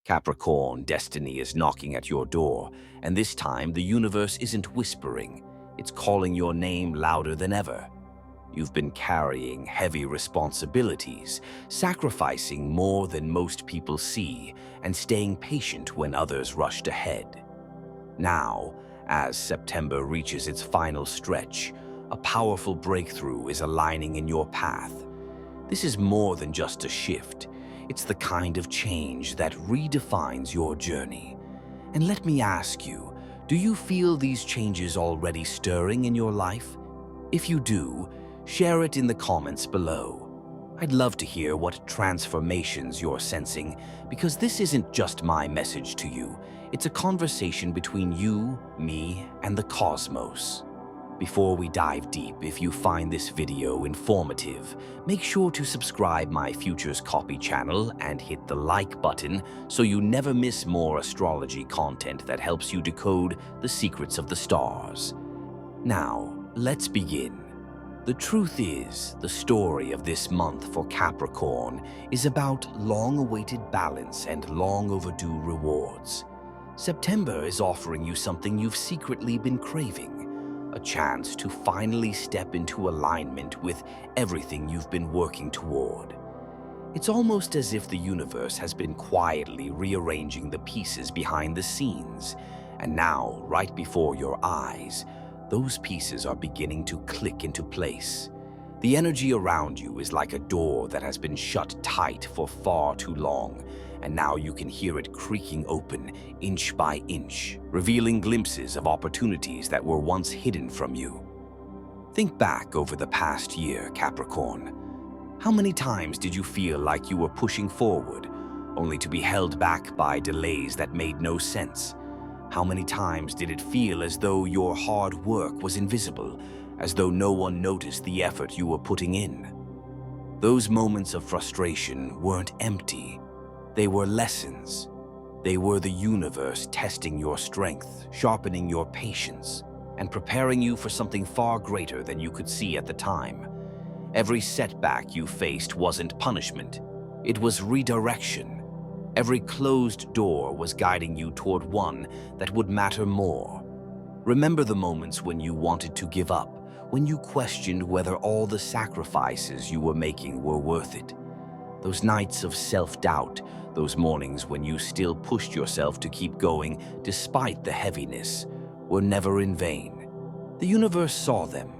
Capricorn, destiny is knocking at your door, and this time the universe isn't whispering, it's calling your name louder than ever. You've been carrying heavy responsibilities, sacrificing more than most people see, and staying patient when others rushed ahead. Now, as September reaches its final stretch, a powerful breakthrough is aligning in your path. This is more than just a shift. It's the kind of change that redefines your journey. And let me ask you, do you feel these changes already stirring in your life? If you do, share it in the comments below. I'd love to hear what transformations you're sensing, because this isn't just my message to you. It's a conversation between you, me, and the cosmos. Before we dive deep, if you find this video informative, make sure to subscribe my Futures Copy channel and hit the like button so you never miss more astrology content that helps you decode the secrets of the stars. Now, let's begin. The truth is, the story of this month for Capricorn is about long-awaited balance and long-overdue rewards. September is offering you something you've secretly been craving. A chance to finally step into alignment with everything you've been working toward. It's almost as if the universe has been quietly rearranging the pieces behind the scenes, and now, right before your eyes, those pieces are beginning to click into place. The energy around you is like a door that has been shut tight for far too long, and now you can hear it creaking open inch by inch, revealing glimpses of opportunities that were once hidden from you. Think back over the past year, Capricorn. How many times did you feel like you were pushing forward, only to be held back by delays that made no sense? How many times did it feel as though your hard work was invisible, as though no one noticed the effort you were putting in? Those moments of frustration weren't empty. They were lessons. They were the universe testing your strength, sharpening your patience, and preparing you for something far greater than you could see at the time. Every setback you faced wasn't punishment. It was redirection. Every closed door was guiding you toward one that would matter more. Remember the moments when you wanted to give up, when you questioned whether all the sacrifices you were making were worth it. Those nights of self-doubt, those mornings when you still pushed yourself to keep going despite the heaviness, were never in vain. The universe saw them.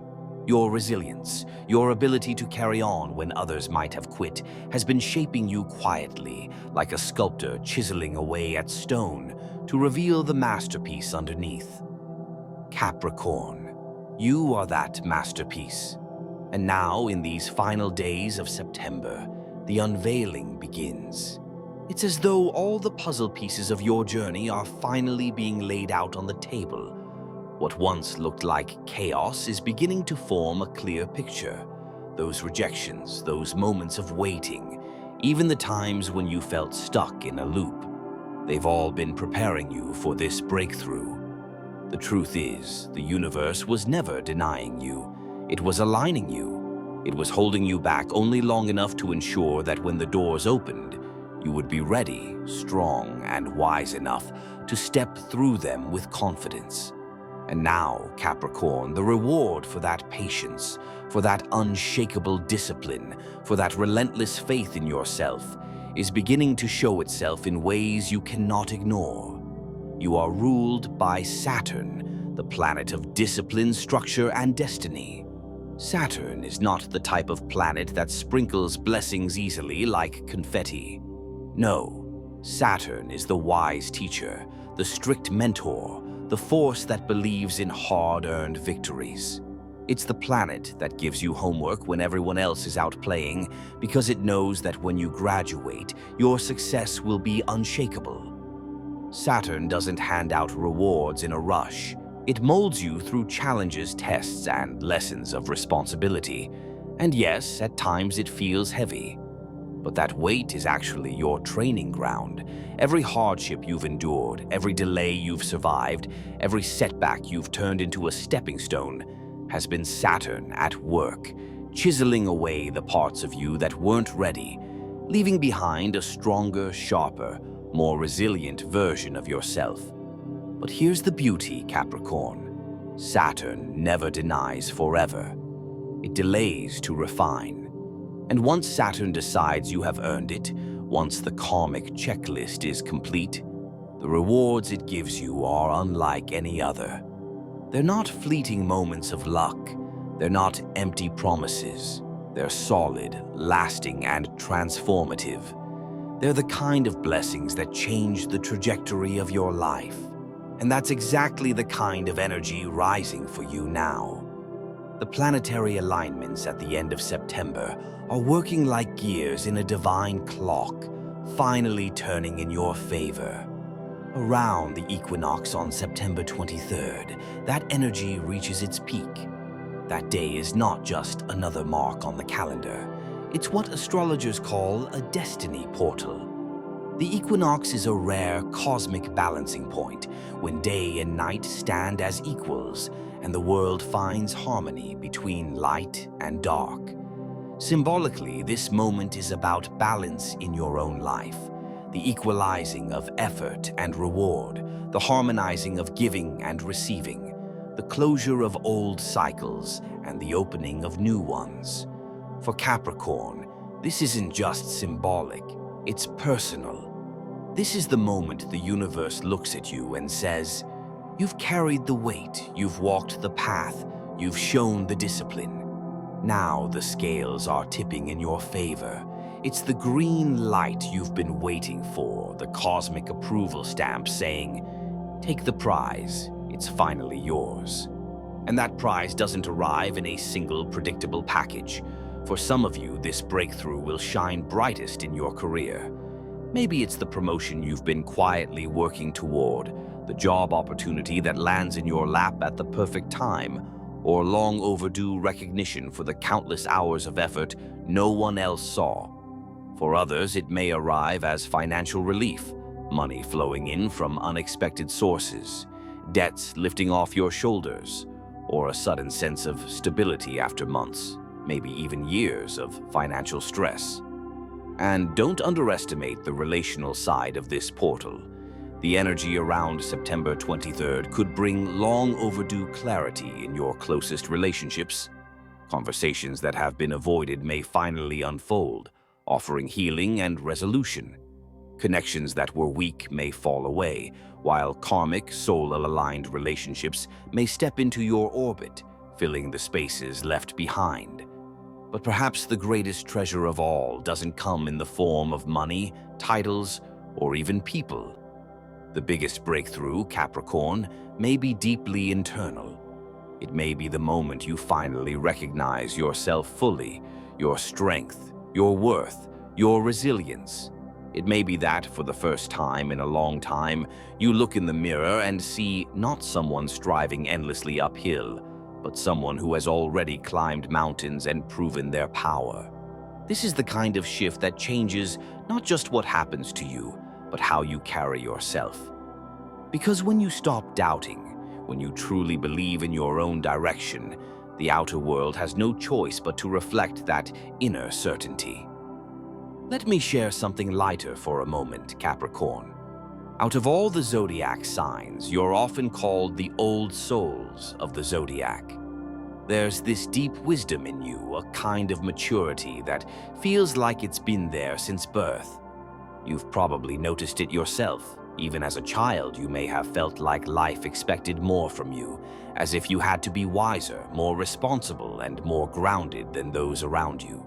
Your resilience, your ability to carry on when others might have quit, has been shaping you quietly, like a sculptor chiseling away at stone to reveal the masterpiece underneath. Capricorn, you are that masterpiece. And now, in these final days of September, the unveiling begins. It's as though all the puzzle pieces of your journey are finally being laid out on the table. What once looked like chaos is beginning to form a clear picture. Those rejections, those moments of waiting, even the times when you felt stuck in a loop, they've all been preparing you for this breakthrough. The truth is, the universe was never denying you. It was aligning you. It was holding you back only long enough to ensure that when the doors opened, you would be ready, strong, and wise enough to step through them with confidence. And now, Capricorn, the reward for that patience, for that unshakable discipline, for that relentless faith in yourself, is beginning to show itself in ways you cannot ignore. You are ruled by Saturn, the planet of discipline, structure, and destiny. Saturn is not the type of planet that sprinkles blessings easily like confetti. No, Saturn is the wise teacher, the strict mentor, the force that believes in hard-earned victories. It's the planet that gives you homework when everyone else is out playing, because it knows that when you graduate, your success will be unshakable. Saturn doesn't hand out rewards in a rush. It molds you through challenges, tests, and lessons of responsibility. And yes, at times it feels heavy. But that weight is actually your training ground. Every hardship you've endured, every delay you've survived, every setback you've turned into a stepping stone has been Saturn at work, chiseling away the parts of you that weren't ready, leaving behind a stronger, sharper, more resilient version of yourself. But here's the beauty, Capricorn. Saturn never denies forever. It delays to refine. And once Saturn decides you have earned it, once the karmic checklist is complete, the rewards it gives you are unlike any other. They're not fleeting moments of luck. They're not empty promises. They're solid, lasting, and transformative. They're the kind of blessings that change the trajectory of your life. And that's exactly the kind of energy rising for you now. The planetary alignments at the end of September are working like gears in a divine clock, finally turning in your favor. Around the equinox on September 23rd, that energy reaches its peak. That day is not just another mark on the calendar. It's what astrologers call a destiny portal. The equinox is a rare cosmic balancing point when day and night stand as equals and the world finds harmony between light and dark. Symbolically, this moment is about balance in your own life, the equalizing of effort and reward, the harmonizing of giving and receiving, the closure of old cycles and the opening of new ones. For Capricorn, this isn't just symbolic, it's personal. This is the moment the universe looks at you and says, "You've carried the weight, you've walked the path, you've shown the discipline. Now the scales are tipping in your favor. It's the green light you've been waiting for, the cosmic approval stamp saying, 'Take the prize, it's finally yours.'" And that prize doesn't arrive in a single predictable package. For some of you, this breakthrough will shine brightest in your career. Maybe it's the promotion you've been quietly working toward, the job opportunity that lands in your lap at the perfect time, or long overdue recognition for the countless hours of effort no one else saw. For others, it may arrive as financial relief, money flowing in from unexpected sources, debts lifting off your shoulders, or a sudden sense of stability after months, maybe even years of financial stress. And don't underestimate the relational side of this portal. The energy around September 23rd could bring long overdue clarity in your closest relationships. Conversations that have been avoided may finally unfold, offering healing and resolution. Connections that were weak may fall away, while karmic, soul-aligned relationships may step into your orbit, filling the spaces left behind. But perhaps the greatest treasure of all doesn't come in the form of money, titles, or even people. The biggest breakthrough, Capricorn, may be deeply internal. It may be the moment you finally recognize yourself fully, your strength, your worth, your resilience. It may be that, for the first time in a long time, you look in the mirror and see not someone striving endlessly uphill, but someone who has already climbed mountains and proven their power. This is the kind of shift that changes not just what happens to you, but how you carry yourself. Because when you stop doubting, when you truly believe in your own direction, the outer world has no choice but to reflect that inner certainty. Let me share something lighter for a moment, Capricorn. Out of all the zodiac signs, you're often called the old souls of the zodiac. There's this deep wisdom in you, a kind of maturity that feels like it's been there since birth. You've probably noticed it yourself. Even as a child, you may have felt like life expected more from you, as if you had to be wiser, more responsible, and more grounded than those around you.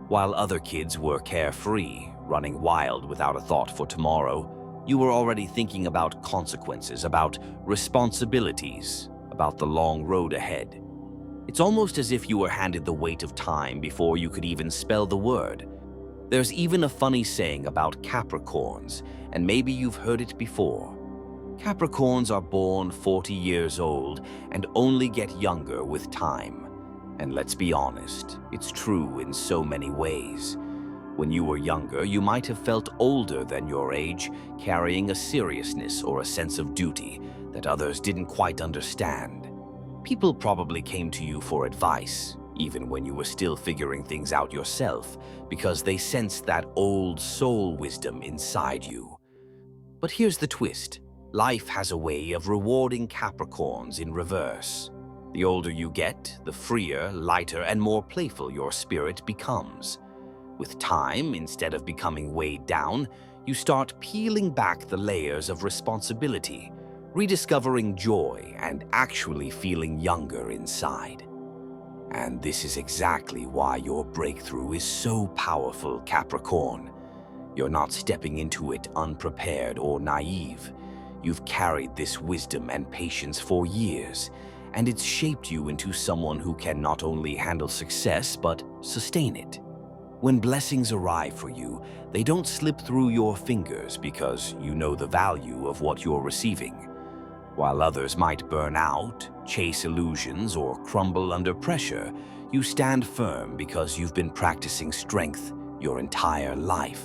While other kids were carefree, running wild without a thought for tomorrow, you were already thinking about consequences, about responsibilities, about the long road ahead. It's almost as if you were handed the weight of time before you could even spell the word. There's even a funny saying about Capricorns, and maybe you've heard it before. Capricorns are born 40 years old and only get younger with time. And let's be honest, it's true in so many ways. When you were younger, you might have felt older than your age, carrying a seriousness or a sense of duty that others didn't quite understand. People probably came to you for advice, even when you were still figuring things out yourself, because they sensed that old soul wisdom inside you. But here's the twist. Life has a way of rewarding Capricorns in reverse. The older you get, the freer, lighter, and more playful your spirit becomes. With time, instead of becoming weighed down, you start peeling back the layers of responsibility, rediscovering joy and actually feeling younger inside. And this is exactly why your breakthrough is so powerful, Capricorn. You're not stepping into it unprepared or naive. You've carried this wisdom and patience for years, and it's shaped you into someone who can not only handle success, but sustain it. When blessings arrive for you, they don't slip through your fingers because you know the value of what you're receiving. While others might burn out, chase illusions, or crumble under pressure, you stand firm because you've been practicing strength your entire life.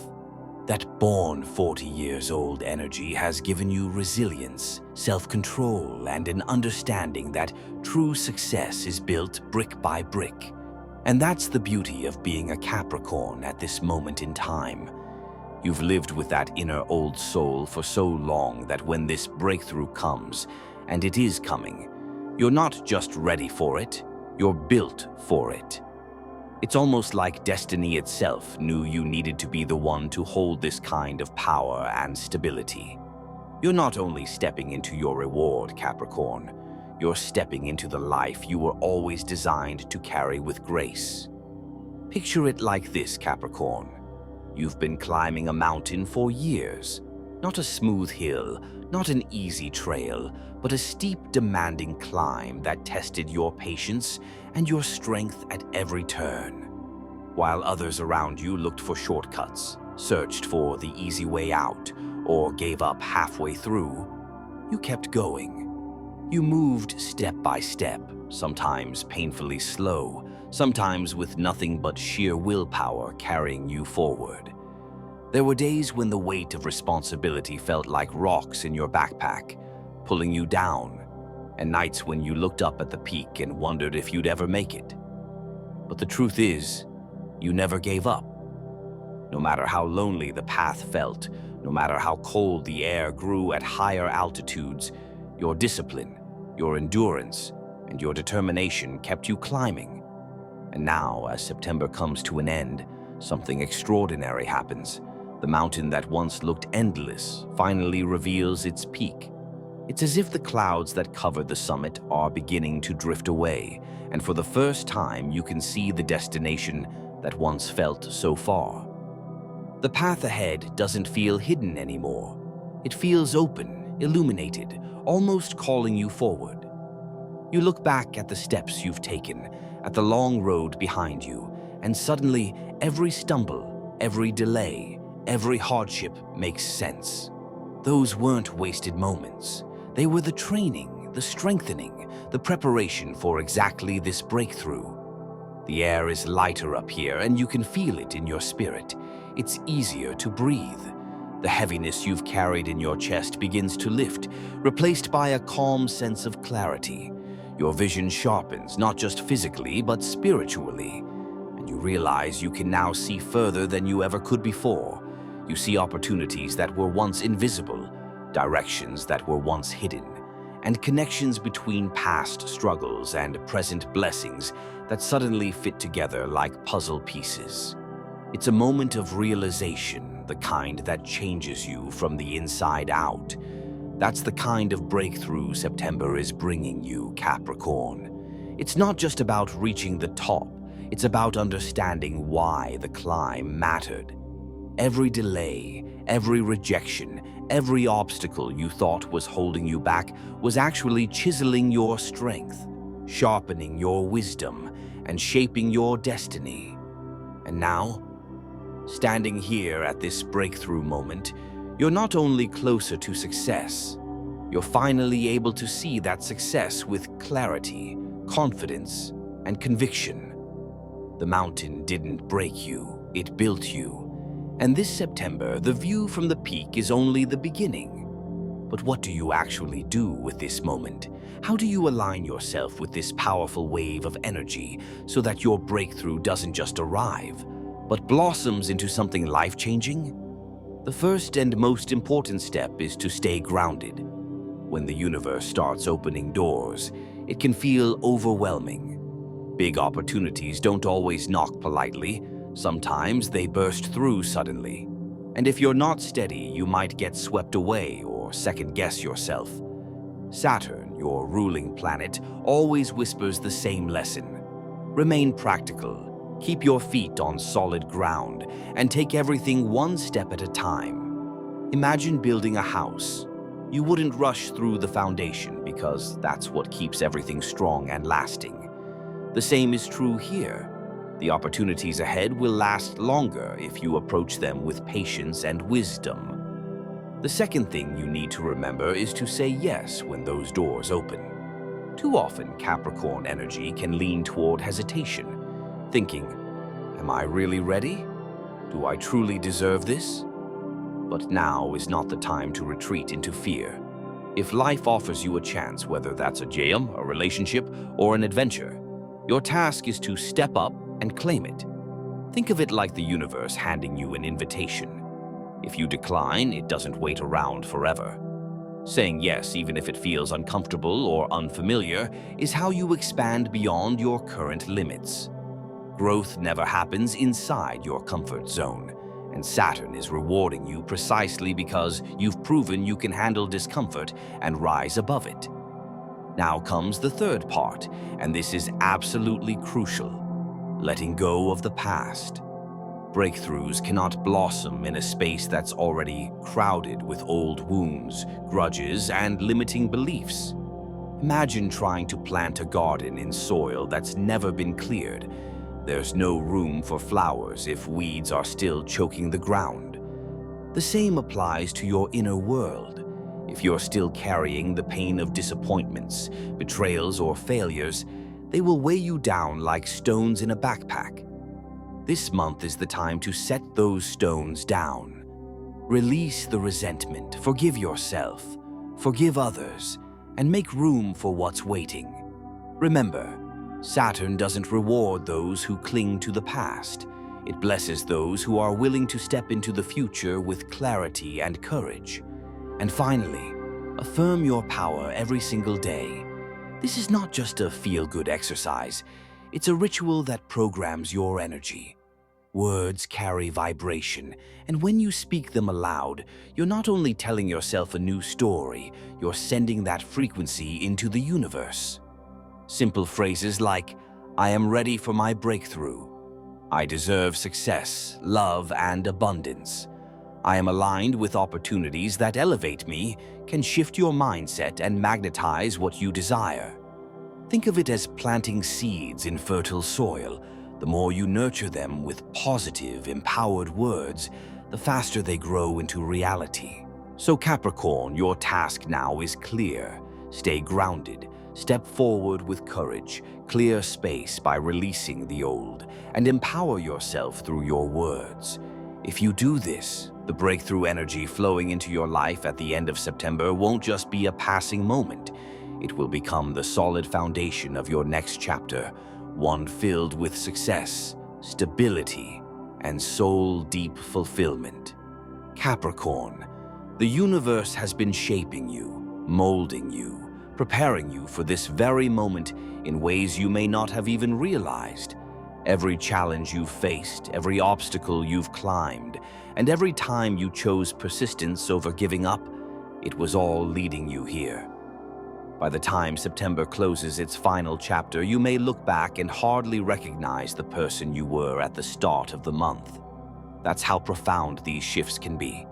That born 40 years old energy has given you resilience, self-control, and an understanding that true success is built brick by brick. And that's the beauty of being a Capricorn at this moment in time. You've lived with that inner old soul for so long that when this breakthrough comes, and it is coming, you're not just ready for it, you're built for it. It's almost like destiny itself knew you needed to be the one to hold this kind of power and stability. You're not only stepping into your reward, Capricorn, you're stepping into the life you were always designed to carry with grace. Picture it like this, Capricorn. You've been climbing a mountain for years. Not a smooth hill, not an easy trail, but a steep, demanding climb that tested your patience and your strength at every turn. While others around you looked for shortcuts, searched for the easy way out, or gave up halfway through, you kept going. You moved step by step, sometimes painfully slow, sometimes with nothing but sheer willpower carrying you forward. There were days when the weight of responsibility felt like rocks in your backpack, pulling you down, and nights when you looked up at the peak and wondered if you'd ever make it. But the truth is, you never gave up. No matter how lonely the path felt, no matter how cold the air grew at higher altitudes, your discipline, your endurance, and your determination kept you climbing. And now, as September comes to an end, something extraordinary happens. The mountain that once looked endless finally reveals its peak. It's as if the clouds that covered the summit are beginning to drift away, and for the first time you can see the destination that once felt so far. The path ahead doesn't feel hidden anymore. It feels open, illuminated, almost calling you forward. You look back at the steps you've taken, at the long road behind you, and suddenly every stumble, every delay, every hardship makes sense. Those weren't wasted moments. They were the training, the strengthening, the preparation for exactly this breakthrough. The air is lighter up here, and you can feel it in your spirit. It's easier to breathe. The heaviness you've carried in your chest begins to lift, replaced by a calm sense of clarity. Your vision sharpens, not just physically, but spiritually. And you realize you can now see further than you ever could before. You see opportunities that were once invisible, directions that were once hidden, and connections between past struggles and present blessings that suddenly fit together like puzzle pieces. It's a moment of realization, the kind that changes you from the inside out. That's the kind of breakthrough September is bringing you, Capricorn. It's not just about reaching the top, it's about understanding why the climb mattered. Every delay, every rejection, every obstacle you thought was holding you back was actually chiseling your strength, sharpening your wisdom, and shaping your destiny. And now, standing here at this breakthrough moment, you're not only closer to success, you're finally able to see that success with clarity, confidence, and conviction. The mountain didn't break you, it built you. And this September, the view from the peak is only the beginning. But what do you actually do with this moment? How do you align yourself with this powerful wave of energy so that your breakthrough doesn't just arrive, but blossoms into something life-changing? The first and most important step is to stay grounded. When the universe starts opening doors, it can feel overwhelming. Big opportunities don't always knock politely. Sometimes they burst through suddenly. And if you're not steady, you might get swept away or second-guess yourself. Saturn, your ruling planet, always whispers the same lesson. Remain practical, keep your feet on solid ground, and take everything one step at a time. Imagine building a house. You wouldn't rush through the foundation because that's what keeps everything strong and lasting. The same is true here. The opportunities ahead will last longer if you approach them with patience and wisdom. The second thing you need to remember is to say yes when those doors open. Too often, Capricorn energy can lean toward hesitation, thinking, "Am I really ready? Do I truly deserve this?" But now is not the time to retreat into fear. If life offers you a chance, whether that's a jam, a relationship, or an adventure, your task is to step up and claim it. Think of it like the universe handing you an invitation. If you decline, it doesn't wait around forever. Saying yes, even if it feels uncomfortable or unfamiliar, is how you expand beyond your current limits. Growth never happens inside your comfort zone, and Saturn is rewarding you precisely because you've proven you can handle discomfort and rise above it. Now comes the third part, and this is absolutely crucial. Letting go of the past. Breakthroughs cannot blossom in a space that's already crowded with old wounds, grudges, and limiting beliefs. Imagine trying to plant a garden in soil that's never been cleared. There's no room for flowers if weeds are still choking the ground. The same applies to your inner world. If you're still carrying the pain of disappointments, betrayals, or failures, they will weigh you down like stones in a backpack. This month is the time to set those stones down. Release the resentment, forgive yourself, forgive others, and make room for what's waiting. Remember, Saturn doesn't reward those who cling to the past. It blesses those who are willing to step into the future with clarity and courage. And finally, affirm your power every single day. This is not just a feel-good exercise. It's a ritual that programs your energy. Words carry vibration, and when you speak them aloud, you're not only telling yourself a new story, you're sending that frequency into the universe. Simple phrases like, "I am ready for my breakthrough," "I deserve success, love, and abundance," "I am aligned with opportunities that elevate me," can shift your mindset and magnetize what you desire. Think of it as planting seeds in fertile soil. The more you nurture them with positive, empowered words, the faster they grow into reality. So Capricorn, your task now is clear. Stay grounded, step forward with courage, clear space by releasing the old, and empower yourself through your words. If you do this, the breakthrough energy flowing into your life at the end of September won't just be a passing moment. It will become the solid foundation of your next chapter, one filled with success, stability, and soul-deep fulfillment. Capricorn, the universe has been shaping you, molding you, preparing you for this very moment in ways you may not have even realized. Every challenge you've faced, every obstacle you've climbed, and every time you chose persistence over giving up, it was all leading you here. By the time September closes its final chapter, you may look back and hardly recognize the person you were at the start of the month. That's how profound these shifts can be.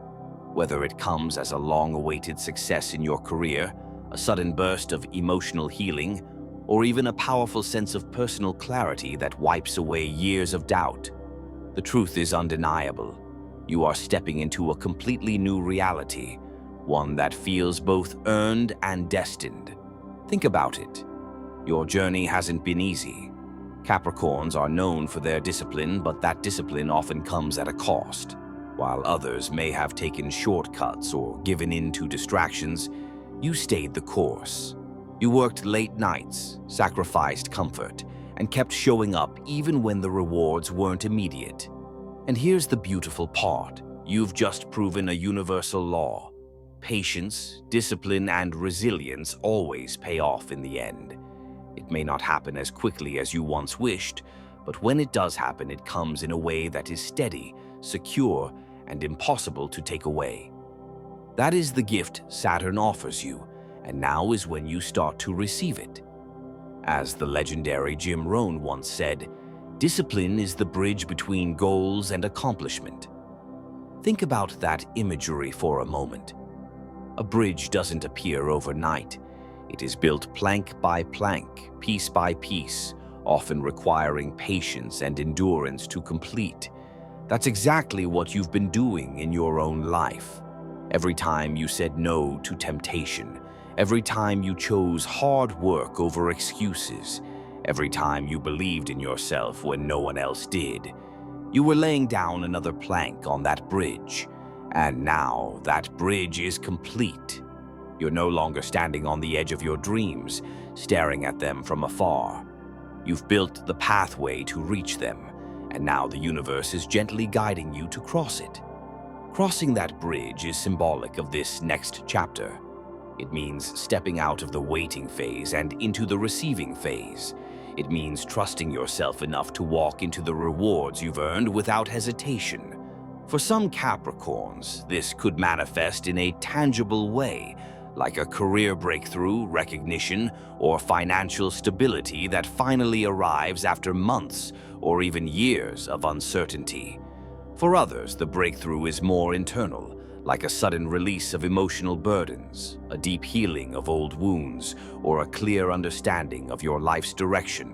Whether it comes as a long-awaited success in your career, a sudden burst of emotional healing, or even a powerful sense of personal clarity that wipes away years of doubt. The truth is undeniable. You are stepping into a completely new reality, one that feels both earned and destined. Think about it. Your journey hasn't been easy. Capricorns are known for their discipline, but that discipline often comes at a cost. While others may have taken shortcuts or given in to distractions, you stayed the course. You worked late nights, sacrificed comfort, and kept showing up even when the rewards weren't immediate. And here's the beautiful part. You've just proven a universal law. Patience, discipline, and resilience always pay off in the end. It may not happen as quickly as you once wished, but when it does happen, it comes in a way that is steady, secure, and impossible to take away. That is the gift Saturn offers you, and now is when you start to receive it. As the legendary Jim Rohn once said, discipline is the bridge between goals and accomplishment. Think about that imagery for a moment. A bridge doesn't appear overnight. It is built plank by plank, piece by piece, often requiring patience and endurance to complete. That's exactly what you've been doing in your own life. Every time you said no to temptation, every time you chose hard work over excuses, every time you believed in yourself when no one else did, you were laying down another plank on that bridge. And now that bridge is complete. You're no longer standing on the edge of your dreams, staring at them from afar. You've built the pathway to reach them, and now the universe is gently guiding you to cross it. Crossing that bridge is symbolic of this next chapter. It means stepping out of the waiting phase and into the receiving phase. It means trusting yourself enough to walk into the rewards you've earned without hesitation. For some Capricorns, this could manifest in a tangible way, like a career breakthrough, recognition, or financial stability that finally arrives after months or even years of uncertainty. For others, the breakthrough is more internal, like a sudden release of emotional burdens, a deep healing of old wounds, or a clear understanding of your life's direction.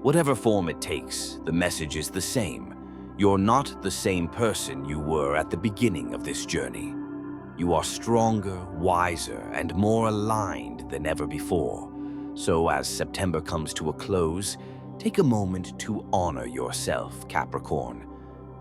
Whatever form it takes, the message is the same. You're not the same person you were at the beginning of this journey. You are stronger, wiser, and more aligned than ever before. So as September comes to a close, take a moment to honor yourself, Capricorn.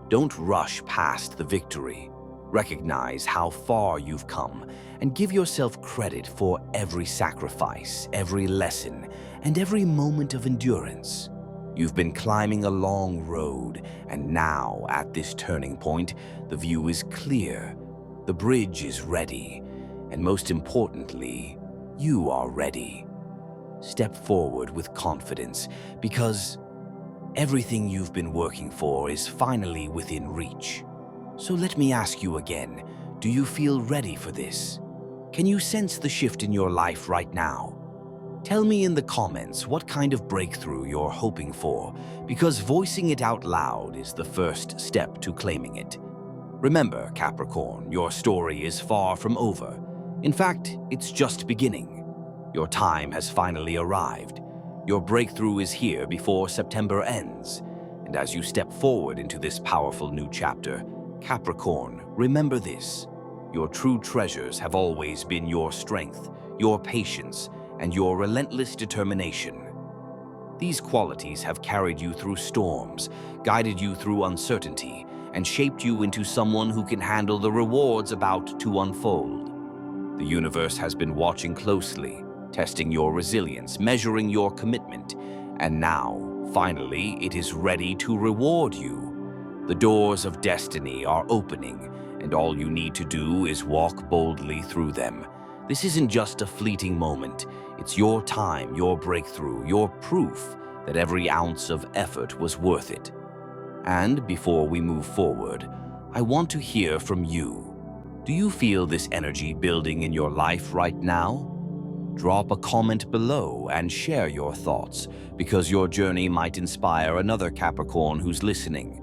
Don't rush past the victory. Recognize how far you've come and give yourself credit for every sacrifice, every lesson, and every moment of endurance. You've been climbing a long road, and now, at this turning point, the view is clear. The bridge is ready, and most importantly, you are ready. Step forward with confidence, because everything you've been working for is finally within reach. So let me ask you again, do you feel ready for this? Can you sense the shift in your life right now? Tell me in the comments what kind of breakthrough you're hoping for, because voicing it out loud is the first step to claiming it. Remember, Capricorn, your story is far from over. In fact, it's just beginning. Your time has finally arrived. Your breakthrough is here before September ends. And as you step forward into this powerful new chapter, Capricorn, remember this. Your true treasures have always been your strength, your patience, and your relentless determination. These qualities have carried you through storms, guided you through uncertainty, and shaped you into someone who can handle the rewards about to unfold. The universe has been watching closely, testing your resilience, measuring your commitment, and now, finally, it is ready to reward you. The doors of destiny are opening, and all you need to do is walk boldly through them. This isn't just a fleeting moment. It's your time, your breakthrough, your proof that every ounce of effort was worth it. And before we move forward, I want to hear from you. Do you feel this energy building in your life right now? Drop a comment below and share your thoughts, because your journey might inspire another Capricorn who's listening.